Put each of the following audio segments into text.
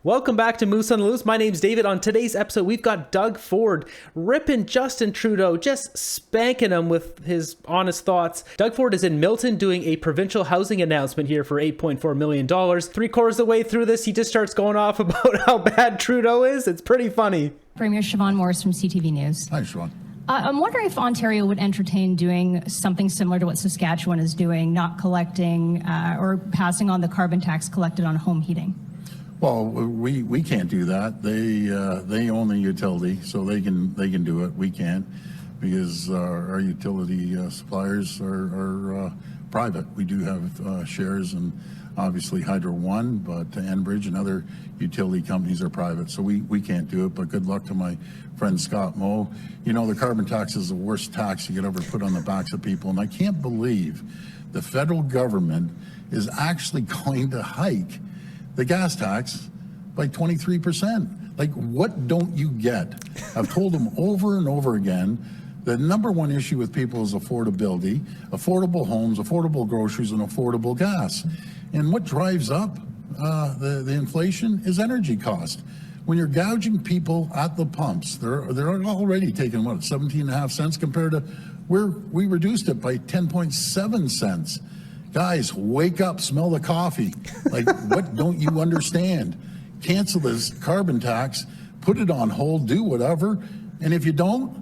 Welcome back to Moose on the Loose. My name's David. On today's episode, we've got Doug Ford ripping Justin Trudeau, just spanking him with his honest thoughts. Doug Ford is in Milton doing a provincial housing announcement here for $8.4 million. 3/4 of the way through this, he just starts going off about how bad Trudeau is. It's pretty funny. Premier Siobhan Morris from CTV News. Hi, Siobhan. I'm wondering if Ontario would entertain doing something similar to what Saskatchewan is doing, not collecting or passing on the carbon tax collected on home heating. Well, we can't do that. They own the utility, so they can do it. We can't, because our utility suppliers are private. We do have shares in obviously Hydro One, but Enbridge and other utility companies are private, so we can't do it. But good luck to my friend Scott Moe. You know, the carbon tax is the worst tax you could ever put on the backs of people, and I can't believe the federal government is actually going to hike the gas tax by 23%. Like, what don't you get? I've told them over and over again, the number one issue with people is affordability, affordable homes, affordable groceries, and affordable gas. And what drives up the inflation is energy cost. When you're gouging people at the pumps, they're already taking, 17.5 cents compared to where we reduced it by 10.7 cents. Guys, wake up, smell the coffee. Like, what don't you understand? Cancel this carbon tax, put it on hold, do whatever. And if you don't,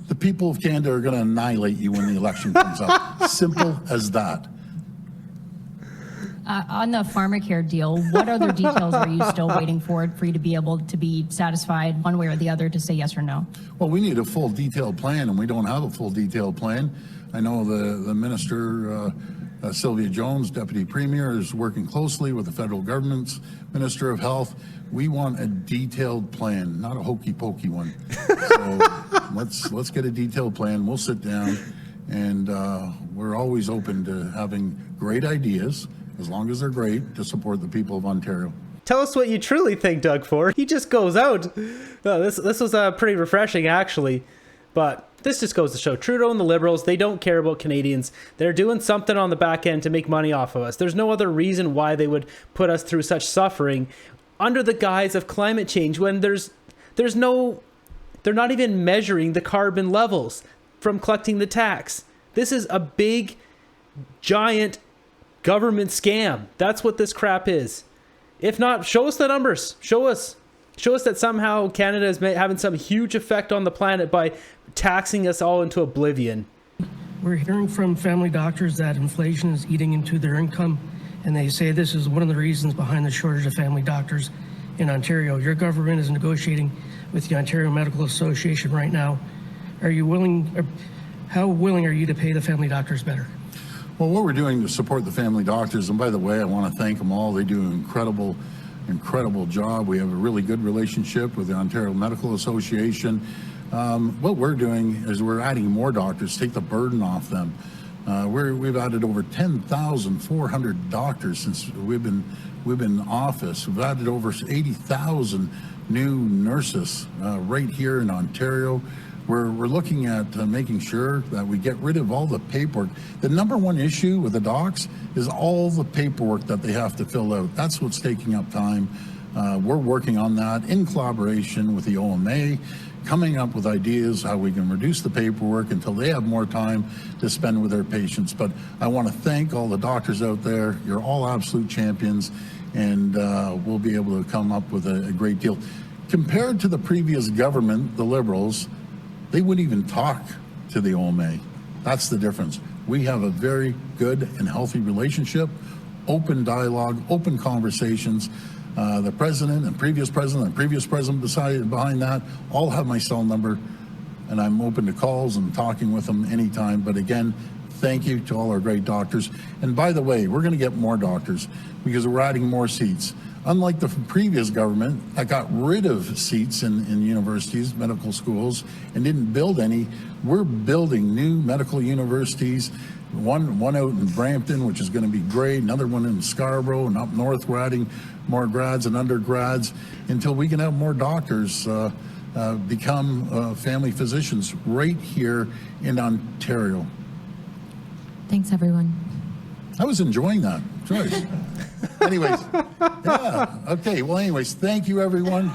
the people of Canada are going to annihilate you when the election comes up. Simple as that. On the pharmacare deal, what other details are you still waiting for you to be able to be satisfied one way or the other to say yes or no? Well, we need a full detailed plan, and we don't have a full detailed plan. I know the minister, Sylvia Jones, Deputy Premier, is working closely with the federal government's Minister of Health. We want a detailed plan, not a hokey-pokey one. So let's get a detailed plan. We'll sit down, and we're always open to having great ideas, as long as they're great, to support the people of Ontario. Tell us what you truly think, Doug Ford. He just goes out. This was pretty refreshing, actually. But this just goes to show Trudeau and the Liberals, they don't care about Canadians. They're doing something on the back end to make money off of us. There's no other reason why they would put us through such suffering under the guise of climate change when they're not even measuring the carbon levels from collecting the tax. This is a big, giant government scam. That's what this crap is. If not, show us the numbers. Show us that somehow Canada is having some huge effect on the planet by taxing us all into oblivion. We're hearing from family doctors that inflation is eating into their income, and they say this is one of the reasons behind the shortage of family doctors in Ontario. Your government is negotiating with the Ontario Medical Association right now. How willing are you to pay the family doctors better? Well, what we're doing to support the family doctors, and by the way, I want to thank them all. They do an incredible job. We have a really good relationship with the Ontario Medical Association. What we're doing is we're adding more doctors, take the burden off them. We've added over 10,400 doctors since we've been in office. We've added over 80,000 new nurses right here in Ontario. We're looking at making sure that we get rid of all the paperwork. The number one issue with the docs is all the paperwork that they have to fill out. That's what's taking up time. We're working on that in collaboration with the OMA, coming up with ideas how we can reduce the paperwork until they have more time to spend with their patients. But I want to thank all the doctors out there. You're all absolute champions, and we'll be able to come up with a great deal. Compared to the previous government, the Liberals, they wouldn't even talk to the OMA. That's the difference. We have a very good and healthy relationship, open dialogue, open conversations. The president and previous president decided behind that all have my cell number, and I'm open to calls and talking with them anytime. But again, thank you to all our great doctors. And by the way, we're going to get more doctors because we're adding more seats. Unlike the previous government that got rid of seats in universities, medical schools, and didn't build any, we're building new medical universities. One out in Brampton, which is going to be great. Another one in Scarborough, and up north we're adding more grads and undergrads until we can have more doctors become family physicians right here in Ontario. Thanks, everyone. I was enjoying that. Choice. Anyways, yeah. Okay. Well, anyways, thank you, everyone.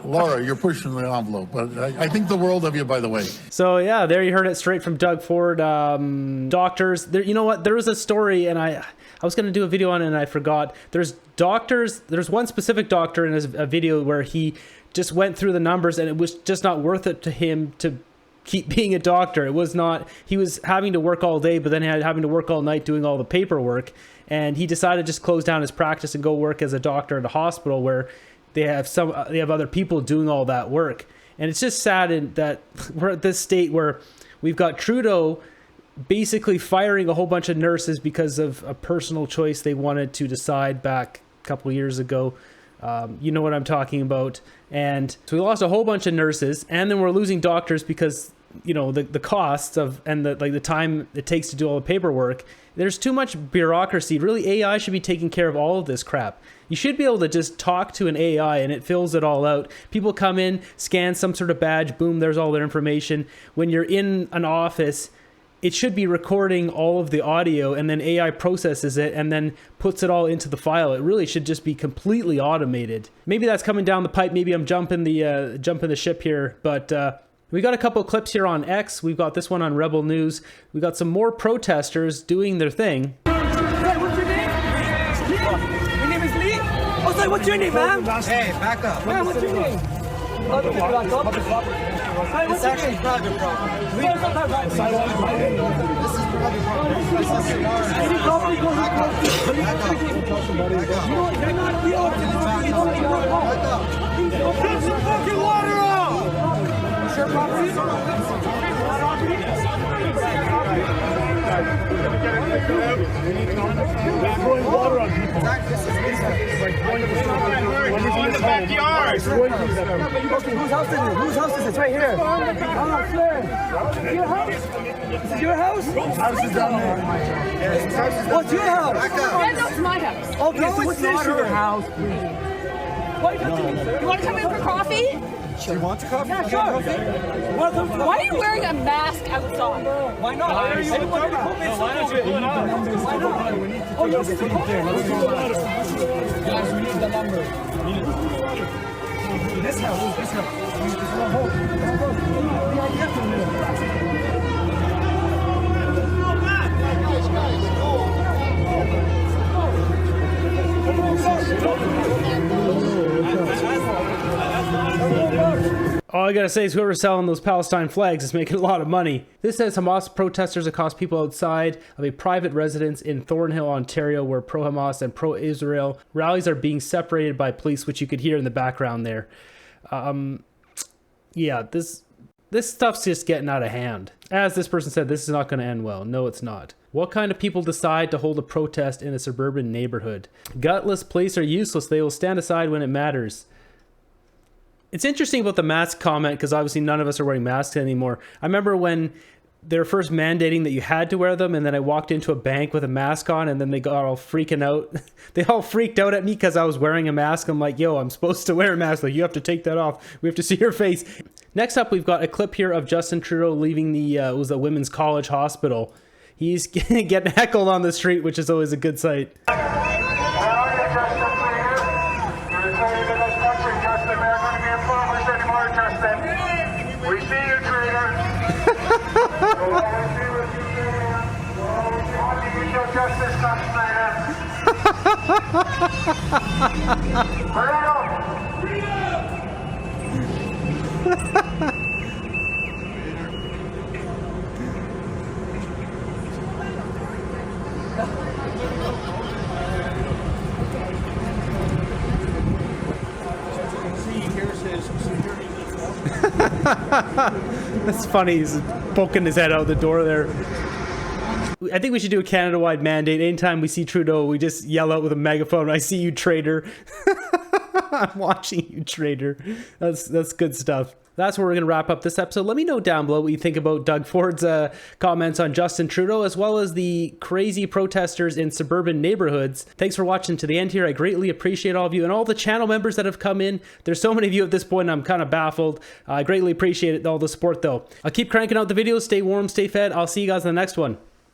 Laura, you're pushing the envelope, but I think the world of you, by the way. So yeah, there you heard it straight from Doug Ford. Doctors, there, you know what? There was a story, and I was going to do a video on it, and I forgot. There's doctors. There's one specific doctor in a video where he just went through the numbers, and it was just not worth it to him to keep being a doctor. It was not. He was having to work all day, but then having to work all night doing all the paperwork, and he decided to just close down his practice and go work as a doctor at a hospital where they have other people doing all that work. And it's just sad that we're at this state where we've got Trudeau basically firing a whole bunch of nurses because of a personal choice they wanted to decide back a couple of years ago. You know what I'm talking about. And so we lost a whole bunch of nurses, and then we're losing doctors because, you know, the costs of, and the time it takes to do all the paperwork. There's too much bureaucracy. Really, AI should be taking care of all of this crap. You should be able to just talk to an AI and it fills it all out. People come in, scan some sort of badge, boom, there's all their information. When you're in an office, it should be recording all of the audio, and then AI processes it and then puts it all into the file. It really should just be completely automated. Maybe that's coming down the pipe. Maybe I'm jumping the ship here, but we got a couple of clips here on X. We've got this one on Rebel News. We got some more protesters doing their thing. Hey, what's your name? Your name is Lee? Oh, sorry, what's your name, ma'am? Hey, back up. Ma'am, what's your name? It's actually private property. This is private property. Any property goes to court. You're not the owner. Get some fucking water off! It's your property? Throwing water on people. In the backyard. Whose house is it? Whose house is it? It's right here. Your house? This is your house? House is down there. What's your house? Yeah, no, it's my house. Okay, so what's the issue? house. Why You want to come in for coffee? She wants a coffee? Yeah, sure. Why are you wearing a mask outside? Why not? Why don't you do it Why not? Oh, you're Guys, we need the number. This house. This All I gotta say is whoever's selling those Palestine flags is making a lot of money. This says Hamas protesters accost people outside of a private residence in Thornhill, Ontario, where pro-Hamas and pro-Israel rallies are being separated by police, which you could hear in the background there. Yeah, this stuff's just getting out of hand. As this person said, this is not going to end well. No, it's not. What kind of people decide to hold a protest in a suburban neighborhood? Gutless police are useless. They will stand aside when it matters. It's interesting about the mask comment because obviously none of us are wearing masks anymore. I remember when they were first mandating that you had to wear them, and then I walked into a bank with a mask on, and then they got all freaking out. They all freaked out at me because I was wearing a mask. I'm like, yo, I'm supposed to wear a mask. Like, you have to take that off. We have to see your face. Next up, we've got a clip here of Justin Trudeau leaving it was a women's college hospital. He's getting heckled on the street, which is always a good sight. We see you, traitor. Justice comes That's funny. He's poking his head out the door there. I think we should do a Canada-wide mandate. Anytime we see Trudeau, we just yell out with a megaphone, "I see you, traitor." I'm watching you, traitor. That's good stuff. That's where we're going to wrap up this episode. Let me know down below what you think about Doug Ford's comments on Justin Trudeau, as well as the crazy protesters in suburban neighborhoods. Thanks for watching to the end here. I greatly appreciate all of you and all the channel members that have come in. There's so many of you at this point, I'm kind of baffled. I greatly appreciate all the support, though. I'll keep cranking out the videos. Stay warm, stay fed. I'll see you guys in the next one.